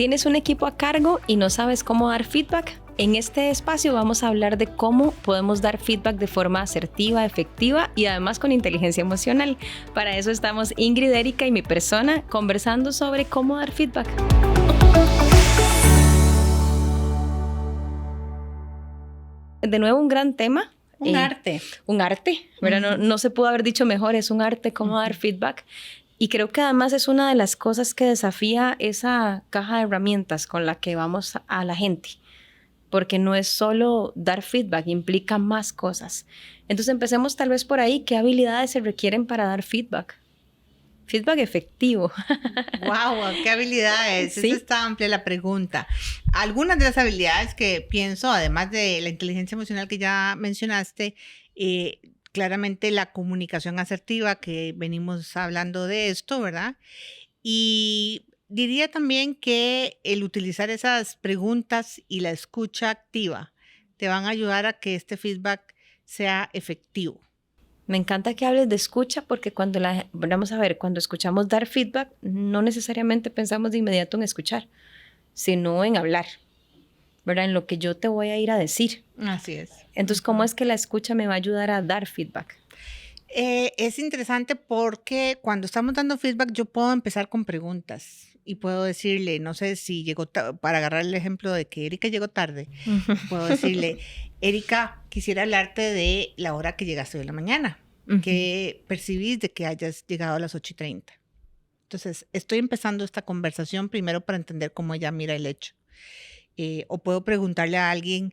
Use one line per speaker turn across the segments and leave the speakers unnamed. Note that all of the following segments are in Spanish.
¿Tienes un equipo a cargo y no sabes cómo dar feedback? En este espacio vamos a hablar de cómo podemos dar feedback de forma asertiva, efectiva y además con inteligencia emocional. Para eso estamos Ingrid, Erika y mi persona conversando sobre cómo dar feedback. De nuevo, un gran tema.
Un arte,
¿verdad? No se pudo haber dicho mejor, es un arte cómo dar feedback. Y creo que además es una de las cosas que desafía esa caja de herramientas con la que vamos a la gente. Porque no es solo dar feedback, implica más cosas. Entonces empecemos tal vez por ahí. ¿Qué habilidades se requieren para dar feedback? Feedback efectivo.
¡Wow! ¡Qué habilidades!
Sí.
Esa está amplia la pregunta. Algunas de las habilidades que pienso, además de la inteligencia emocional que ya mencionaste, claramente la comunicación asertiva, que venimos hablando de esto, ¿verdad? Y diría también que el utilizar esas preguntas y la escucha activa te van a ayudar a que este feedback sea efectivo.
Me encanta que hables de escucha porque vamos a ver, cuando escuchamos dar feedback, no necesariamente pensamos de inmediato en escuchar, sino en hablar, ¿verdad? En lo que yo te voy a ir a decir.
Así es.
Entonces, ¿cómo es que la escucha me va a ayudar a dar feedback?
Es interesante porque cuando estamos dando feedback yo puedo empezar con preguntas y puedo decirle, no sé si llegó, para agarrar el ejemplo de que Erika llegó tarde, puedo decirle, Erika, quisiera hablarte de la hora que llegaste hoy en la mañana, que percibís de que hayas llegado a las 8:30. Entonces, estoy empezando esta conversación primero para entender cómo ella mira el hecho. O puedo preguntarle a alguien,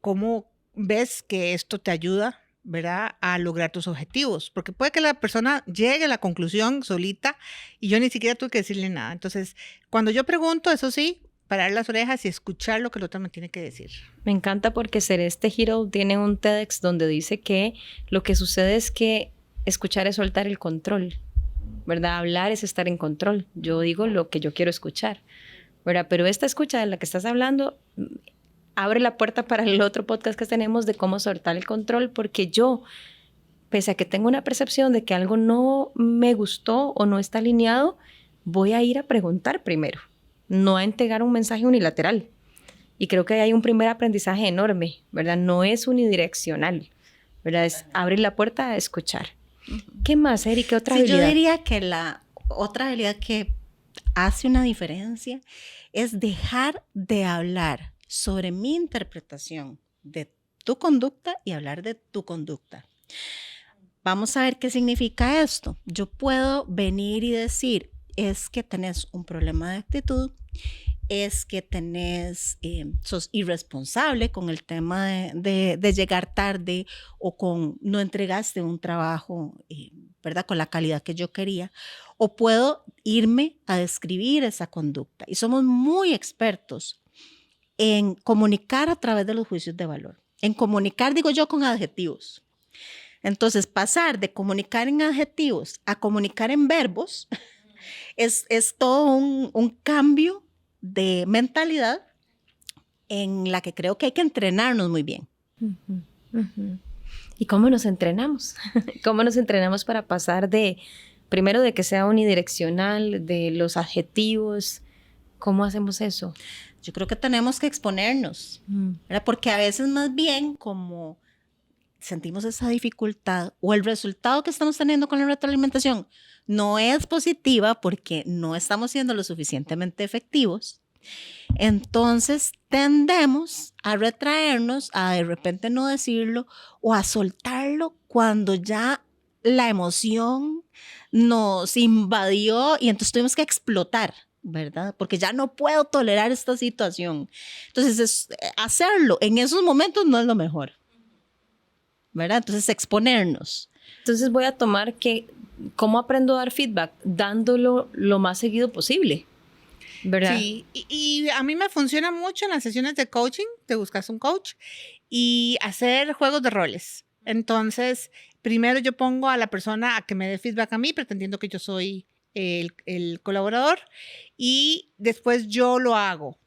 ¿cómo ves que esto te ayuda, ¿verdad?, a lograr tus objetivos? Porque puede que la persona llegue a la conclusión solita y yo ni siquiera tuve que decirle nada. Entonces, cuando yo pregunto, eso sí, parar las orejas y escuchar lo que el otro me tiene que decir.
Me encanta porque Celeste Giro tiene un TEDx donde dice que lo que sucede es que escuchar es soltar el control, ¿verdad? Hablar es estar en control. Yo digo lo que yo quiero escuchar, ¿verdad? Pero esta escucha de la que estás hablando abre la puerta para el otro podcast que tenemos de cómo soltar el control, porque yo, pese a que tengo una percepción de que algo no me gustó o no está alineado, voy a ir a preguntar primero, no a entregar un mensaje unilateral. Y creo que hay un primer aprendizaje enorme, ¿verdad? No es unidireccional, ¿verdad? Es abrir la puerta a escuchar. ¿Qué más, Erika? ¿Qué otra habilidad?
Yo diría que la otra habilidad que hace una diferencia es dejar de hablar sobre mi interpretación de tu conducta y hablar de tu conducta. Vamos a ver qué significa esto. Yo puedo venir y decir, es que tenés un problema de actitud, es que sos irresponsable con el tema de llegar tarde o con no entregaste un trabajo, ¿verdad?, con la calidad que yo quería. O puedo irme a describir esa conducta. Y somos muy expertos en comunicar a través de los juicios de valor. En comunicar, digo yo, con adjetivos. Entonces, pasar de comunicar en adjetivos a comunicar en verbos es todo un cambio de mentalidad en la que creo que hay que entrenarnos muy bien.
¿Y cómo nos entrenamos? ¿Cómo nos entrenamos para pasar primero de que sea unidireccional, de los adjetivos? ¿Cómo hacemos eso?
Yo creo que tenemos que exponernos, ¿verdad? Porque a veces más bien como sentimos esa dificultad o el resultado que estamos teniendo con la retroalimentación no es positiva porque no estamos siendo lo suficientemente efectivos, entonces tendemos a retraernos, a de repente no decirlo o a soltarlo cuando ya la emoción nos invadió y entonces tuvimos que explotar, ¿verdad? Porque ya no puedo tolerar esta situación. Entonces, hacerlo en esos momentos no es lo mejor, ¿verdad? Entonces, exponernos.
Entonces voy a tomar que, ¿cómo aprendo a dar feedback? Dándolo lo más seguido posible, ¿verdad?
Sí, y a mí me funciona mucho en las sesiones de coaching, te buscas un coach, y hacer juegos de roles. Entonces, primero yo pongo a la persona a que me dé feedback a mí, pretendiendo que yo soy el colaborador, y después yo lo hago.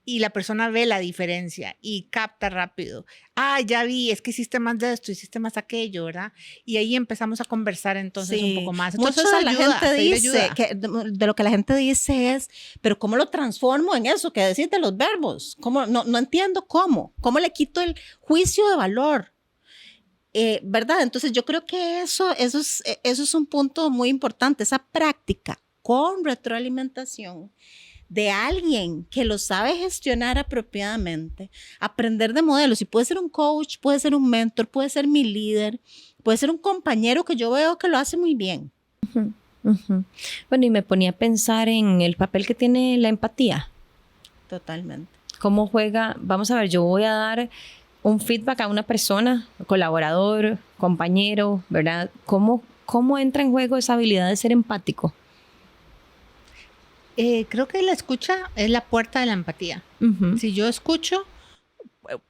y la persona ve la diferencia y capta rápido. Ah, ya vi, es que hiciste más de esto, hiciste más aquello, ¿verdad? Y ahí empezamos a conversar entonces un poco más. Entonces,
mucho de la
ayuda,
gente
pedir
dice,
ayuda.
que de lo que la gente dice es, pero ¿cómo lo transformo en eso? ¿Qué decís de los verbos? ¿Cómo? No entiendo cómo. ¿Cómo le quito el juicio de valor? ¿Verdad? Entonces yo creo que eso es un punto muy importante, esa práctica con retroalimentación de alguien que lo sabe gestionar apropiadamente, aprender de modelos, y puede ser un coach, puede ser un mentor, puede ser mi líder, puede ser un compañero que yo veo que lo hace muy bien.
Bueno, y me ponía a pensar en el papel que tiene la empatía.
Totalmente.
¿Cómo juega? Vamos a ver, yo voy a dar un feedback a una persona, colaborador, compañero, ¿verdad? ¿Cómo entra en juego esa habilidad de ser empático?
Creo que la escucha es la puerta de la empatía. Si yo escucho,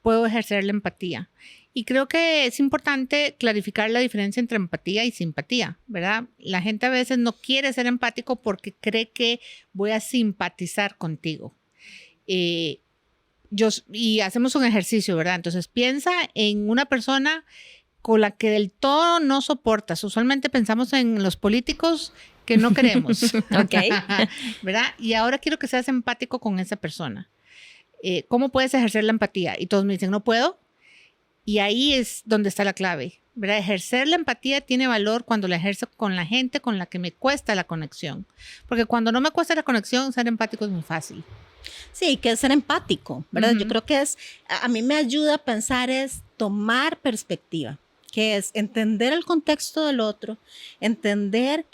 puedo ejercer la empatía. Y creo que es importante clarificar la diferencia entre empatía y simpatía, ¿verdad? La gente a veces no quiere ser empático porque cree que voy a simpatizar contigo. Y hacemos un ejercicio, ¿verdad? Entonces piensa en una persona con la que del todo no soportas. Usualmente pensamos en los políticos que no queremos.
Ok.
¿Verdad? Y ahora quiero que seas empático con esa persona. ¿Cómo puedes ejercer la empatía? Y todos me dicen, no puedo. Y ahí es donde está la clave, ¿verdad? Ejercer la empatía tiene valor cuando la ejerzo con la gente con la que me cuesta la conexión. Porque cuando no me cuesta la conexión, ser empático es muy fácil.
Sí, que es ser empático, ¿verdad? Yo creo que a mí me ayuda a pensar es tomar perspectiva, que es entender el contexto del otro, entender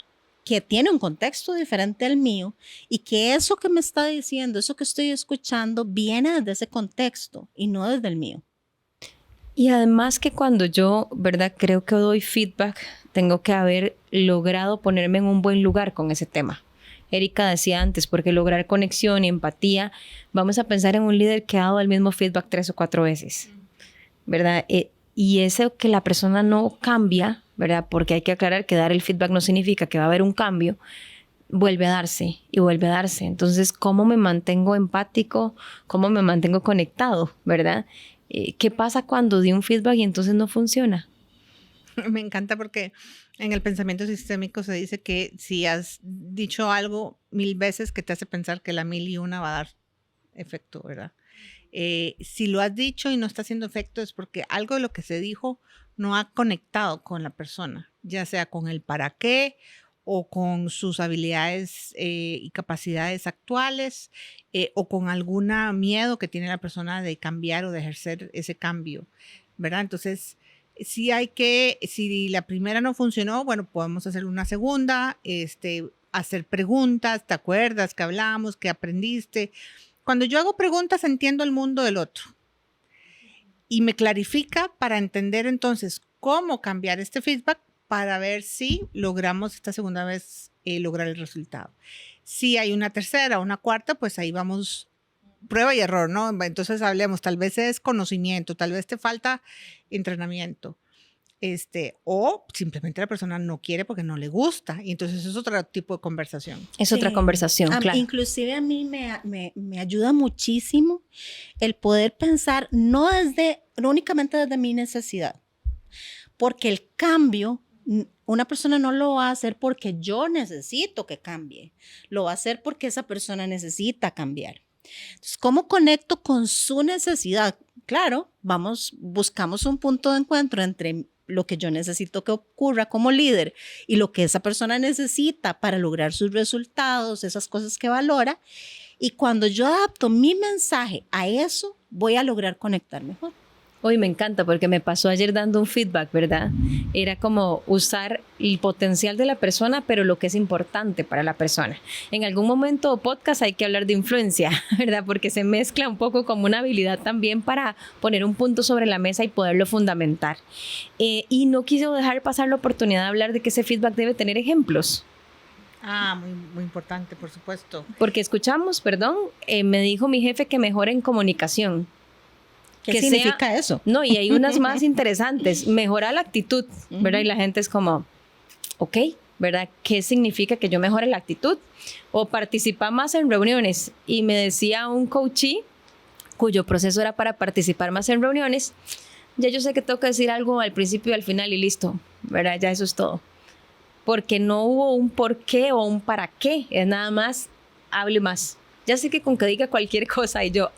que tiene un contexto diferente al mío y que eso que me está diciendo, eso que estoy escuchando, viene desde ese contexto y no desde el mío.
Y además que cuando yo, ¿verdad? Creo que doy feedback, tengo que haber logrado ponerme en un buen lugar con ese tema. Erika decía antes, porque lograr conexión y empatía, vamos a pensar en un líder que ha dado el mismo feedback 3 o 4 veces, ¿verdad? Y eso que la persona no cambia, ¿verdad? Porque hay que aclarar que dar el feedback no significa que va a haber un cambio, vuelve a darse y vuelve a darse. Entonces, ¿cómo me mantengo empático? ¿Cómo me mantengo conectado? ¿Verdad? ¿Qué pasa cuando di un feedback y entonces no funciona?
Me encanta porque en el pensamiento sistémico se dice que si has dicho algo 1000 veces que te hace pensar que la 1001 va a dar efecto, ¿verdad? Si lo has dicho y no está haciendo efecto es porque algo de lo que se dijo no ha conectado con la persona, ya sea con el para qué o con sus habilidades y capacidades actuales o con algún miedo que tiene la persona de cambiar o de ejercer ese cambio, ¿verdad? Entonces, si la primera no funcionó, bueno, podemos hacer una segunda, hacer preguntas, ¿te acuerdas que hablamos, que aprendiste? Cuando yo hago preguntas, entiendo el mundo del otro y me clarifica para entender entonces cómo cambiar este feedback para ver si logramos esta segunda vez lograr el resultado. Si hay una tercera o una cuarta, pues ahí vamos prueba y error, ¿no? Entonces hablemos, tal vez es conocimiento, tal vez te falta entrenamiento. O simplemente la persona no quiere porque no le gusta y entonces es otro tipo de conversación.
Es otra conversación, claro.
Inclusive a mí me ayuda muchísimo el poder pensar no únicamente desde mi necesidad, porque el cambio, una persona no lo va a hacer porque yo necesito que cambie, lo va a hacer porque esa persona necesita cambiar. Entonces, ¿cómo conecto con su necesidad? Claro, buscamos un punto de encuentro entre lo que yo necesito que ocurra como líder y lo que esa persona necesita para lograr sus resultados, esas cosas que valora. Y cuando yo adapto mi mensaje a eso, voy a lograr conectar mejor.
Hoy me encanta porque me pasó ayer dando un feedback, ¿verdad? Era como usar el potencial de la persona, pero lo que es importante para la persona. En algún momento o podcast hay que hablar de influencia, ¿verdad? Porque se mezcla un poco como una habilidad también para poner un punto sobre la mesa y poderlo fundamentar. Y no quiso dejar pasar la oportunidad de hablar de que ese feedback debe tener ejemplos.
Muy, muy importante, por supuesto.
Porque escuchamos, me dijo mi jefe que mejore en comunicación.
¿Qué significa eso?
No, y hay unas más interesantes. Mejora la actitud, ¿verdad? Y la gente es como, ok, ¿verdad? ¿Qué significa que yo mejore la actitud? O participa más en reuniones. Y me decía un coachee cuyo proceso era para participar más en reuniones, ya yo sé que tengo que decir algo al principio y al final y listo, ¿verdad? Ya eso es todo. Porque no hubo un por qué o un para qué, es nada más, hable más. Ya sé que con que diga cualquier cosa y yo,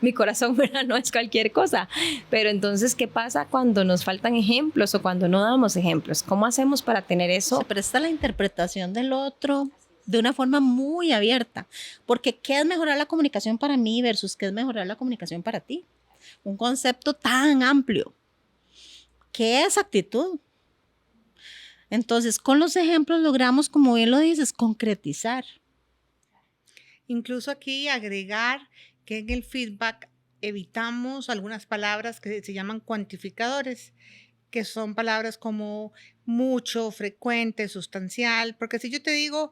mi corazón, ¿verdad? No es cualquier cosa. Pero entonces, ¿qué pasa cuando nos faltan ejemplos o cuando no damos ejemplos? ¿Cómo hacemos para tener eso?
Se presta la interpretación del otro de una forma muy abierta. Porque ¿qué es mejorar la comunicación para mí versus qué es mejorar la comunicación para ti? Un concepto tan amplio. ¿Qué es actitud? Entonces, con los ejemplos logramos, como bien lo dices, concretizar.
Incluso aquí agregar que en el feedback evitamos algunas palabras que se llaman cuantificadores, que son palabras como mucho, frecuente, sustancial, porque si yo te digo,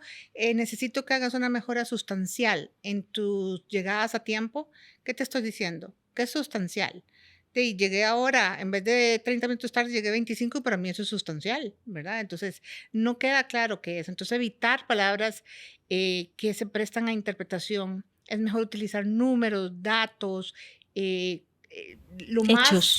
necesito que hagas una mejora sustancial en tus llegadas a tiempo, ¿qué te estoy diciendo? ¿Qué es sustancial? Llegué ahora, en vez de 30 minutos tarde, llegué 25 y para mí eso es sustancial, ¿verdad? Entonces, no queda claro qué es. Entonces, evitar palabras que se prestan a interpretación. Es mejor utilizar números, datos,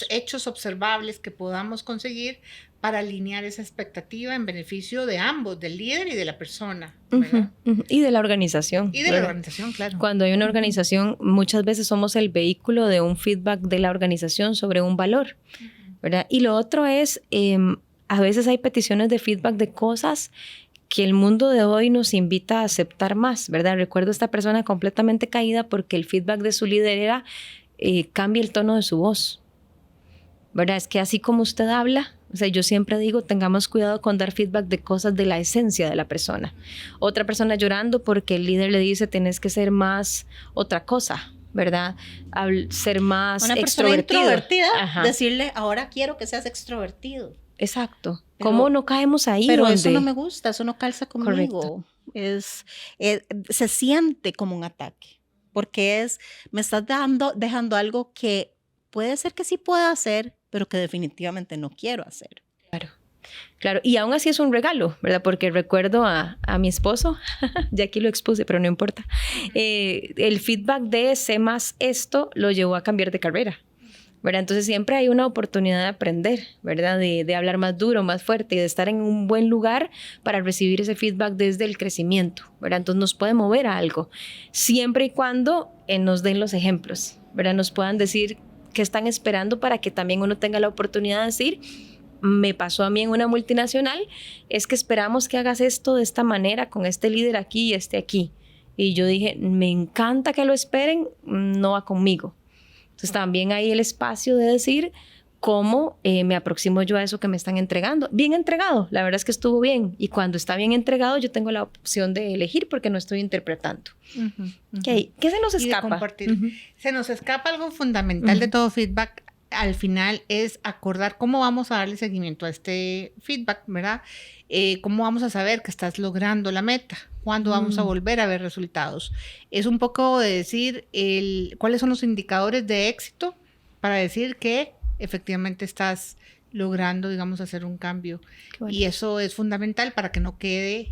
hechos observables que podamos conseguir para alinear esa expectativa en beneficio de ambos, del líder y de la persona, ¿verdad?
Y de la organización.
Y de la organización, claro.
Cuando hay una organización, muchas veces somos el vehículo de un feedback de la organización sobre un valor, ¿verdad? Y lo otro es, a veces hay peticiones de feedback de cosas que el mundo de hoy nos invita a aceptar más, ¿verdad? Recuerdo a esta persona completamente caída porque el feedback de su líder era cambie el tono de su voz, ¿verdad? Es que así como usted habla, o sea, yo siempre digo, tengamos cuidado con dar feedback de cosas de la esencia de la persona. Otra persona llorando porque el líder le dice, tenés que ser más otra cosa, ¿verdad? Ser más
una persona introvertida,
Ajá.
Decirle, ahora quiero que seas extrovertido.
Exacto. ¿Cómo no caemos ahí?
Pero eso no me gusta, eso no calza conmigo.
Correcto.
Se siente como un ataque, porque me estás dejando algo que puede ser que sí pueda hacer, pero que definitivamente no quiero hacer.
Claro, y aún así es un regalo, ¿verdad? Porque recuerdo a mi esposo, ya aquí lo expuse, pero no importa, el feedback de sé más esto lo llevó a cambiar de carrera, ¿verdad? Entonces siempre hay una oportunidad de aprender, ¿verdad? De hablar más duro, más fuerte y de estar en un buen lugar para recibir ese feedback desde el crecimiento, ¿verdad? Entonces nos puede mover a algo, siempre y cuando nos den los ejemplos, ¿verdad? Nos puedan decir qué están esperando para que también uno tenga la oportunidad de decir, me pasó a mí en una multinacional, es que esperamos que hagas esto de esta manera, con este líder aquí y este aquí. Y yo dije, me encanta que lo esperen, no va conmigo. Entonces también hay el espacio de decir cómo me aproximo yo a eso que me están entregando. Bien entregado, la verdad es que estuvo bien. Y cuando está bien entregado, yo tengo la opción de elegir porque no estoy interpretando. ¿Qué se nos escapa?
Se nos escapa algo fundamental de todo feedback. Al final es acordar cómo vamos a darle seguimiento a este feedback, ¿verdad? Cómo vamos a saber que estás logrando la meta, cuándo vamos a volver a ver resultados. Es un poco de decir cuáles son los indicadores de éxito para decir que efectivamente estás logrando, digamos, hacer un cambio. Bueno. Y eso es fundamental para que no quede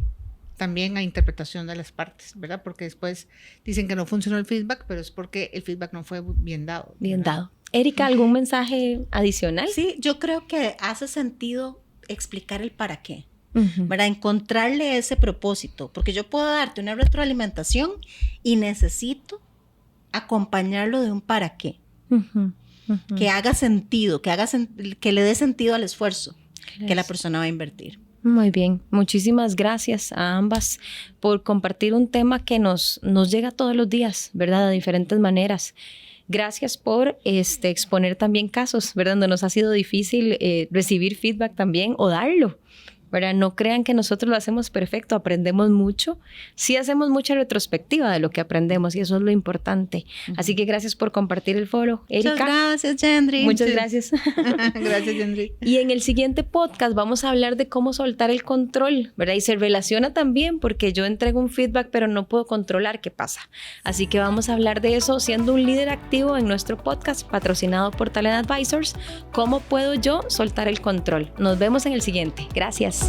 también a interpretación de las partes, ¿verdad? Porque después dicen que no funcionó el feedback, pero es porque el feedback no fue bien dado.
Bien dado. Erika, ¿algún mensaje adicional?
Sí, yo creo que hace sentido explicar el para qué, ¿verdad? Encontrarle ese propósito, porque yo puedo darte una retroalimentación y necesito acompañarlo de un para qué, que haga sentido, que le dé sentido al esfuerzo que la persona va a invertir.
Muy bien, muchísimas gracias a ambas por compartir un tema que nos llega todos los días, ¿verdad? De diferentes maneras. Gracias por exponer también casos, ¿verdad? Donde nos ha sido difícil recibir feedback también o darlo, ¿verdad? No crean que nosotros lo hacemos perfecto, aprendemos mucho. Sí hacemos mucha retrospectiva de lo que aprendemos y eso es lo importante. Así que gracias por compartir el foro, Erika.
Muchas gracias, Yendri.
Muchas gracias.
Gracias, Yendri.
Y en el siguiente podcast vamos a hablar de cómo soltar el control, ¿verdad? Y se relaciona también porque yo entrego un feedback, pero no puedo controlar qué pasa. Así que vamos a hablar de eso siendo un líder activo en nuestro podcast patrocinado por Talent Advisors. ¿Cómo puedo yo soltar el control? Nos vemos en el siguiente. Gracias.